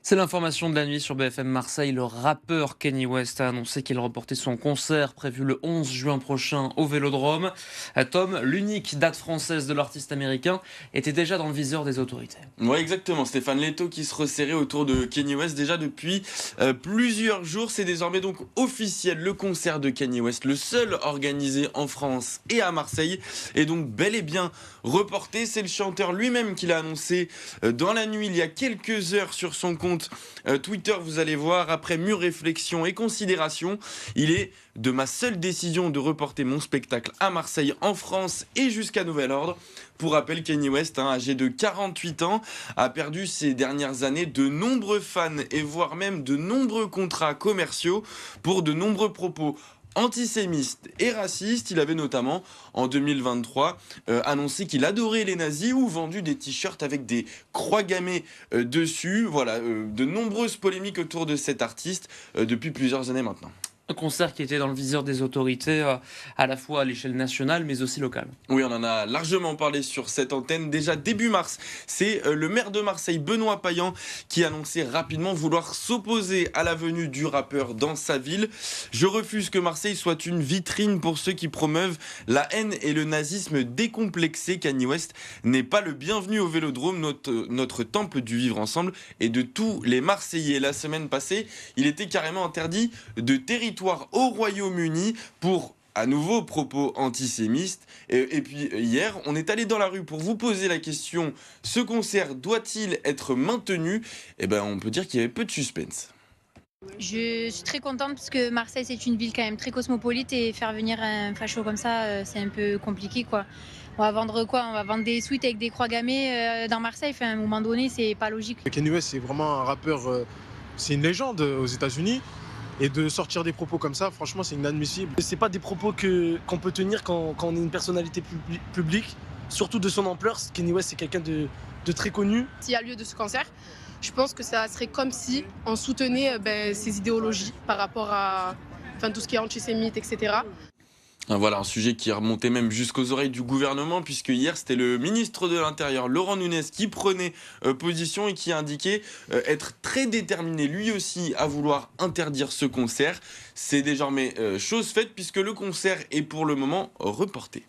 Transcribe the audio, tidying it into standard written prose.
C'est l'information de la nuit sur BFM Marseille. Le rappeur Kanye West a annoncé qu'il reportait son concert prévu le 11 juin prochain au Vélodrome. Tom, l'unique date française de l'artiste américain, était déjà dans le viseur des autorités. Ouais, exactement. Stéphane Leto qui se resserrait autour de Kanye West déjà depuis plusieurs jours. C'est désormais donc officiel. Le concert de Kanye West, le seul organisé en France et à Marseille, est donc bel et bien reporté. C'est le chanteur lui-même qui l'a annoncé dans la nuit il y a quelques heures sur son compte Twitter. Vous allez voir, après mûre réflexion et considération, il est de ma seule décision de reporter mon spectacle à Marseille, en France et jusqu'à nouvel ordre. Pour rappel, Kanye West, âgé de 48 ans, a perdu ces dernières années de nombreux fans et voire même de nombreux contrats commerciaux pour de nombreux propos antisémite et raciste. Il avait notamment, en 2023, annoncé qu'il adorait les nazis ou vendu des t-shirts avec des croix gammées dessus. Voilà, de nombreuses polémiques autour de cet artiste depuis plusieurs années maintenant. Un concert qui était dans le viseur des autorités, à la fois à l'échelle nationale mais aussi locale. Oui, on en a largement parlé sur cette antenne. Déjà début mars, c'est le maire de Marseille, Benoît Payan, qui annonçait rapidement vouloir s'opposer à la venue du rappeur dans sa ville. Je refuse que Marseille soit une vitrine pour ceux qui promeuvent la haine et le nazisme décomplexé. Kanye West n'est pas le bienvenu au Vélodrome, notre temple du vivre ensemble et de tous les Marseillais. La semaine passée, il était carrément interdit de territoire au Royaume-Uni pour à nouveau propos antisémites. Et puis hier, on est allé dans la rue pour vous poser la question, ce concert doit-il être maintenu? Eh ben, on peut dire qu'il y avait peu de suspense. Je suis très contente parce que Marseille c'est une ville quand même très cosmopolite et faire venir un facho comme ça c'est un peu compliqué quoi. On va vendre quoi? On va vendre des suites avec des croix gammées dans Marseille, enfin, à un moment donné c'est pas logique. Kanye West c'est vraiment un rappeur, c'est une légende aux États-Unis. Et de sortir des propos comme ça, franchement, c'est inadmissible. C'est pas des propos qu'on peut tenir quand on est une personnalité publique, surtout de son ampleur. Kanye West, c'est quelqu'un de très connu. S'il y a lieu de ce concert, je pense que ça serait comme si on soutenait ces idéologies par rapport à tout ce qui est antisémite, etc. Voilà, un sujet qui est remonté même jusqu'aux oreilles du gouvernement, puisque hier c'était le ministre de l'Intérieur, Laurent Nunez, qui prenait position et qui a indiqué être très déterminé lui aussi à vouloir interdire ce concert. C'est désormais chose faite puisque le concert est pour le moment reporté.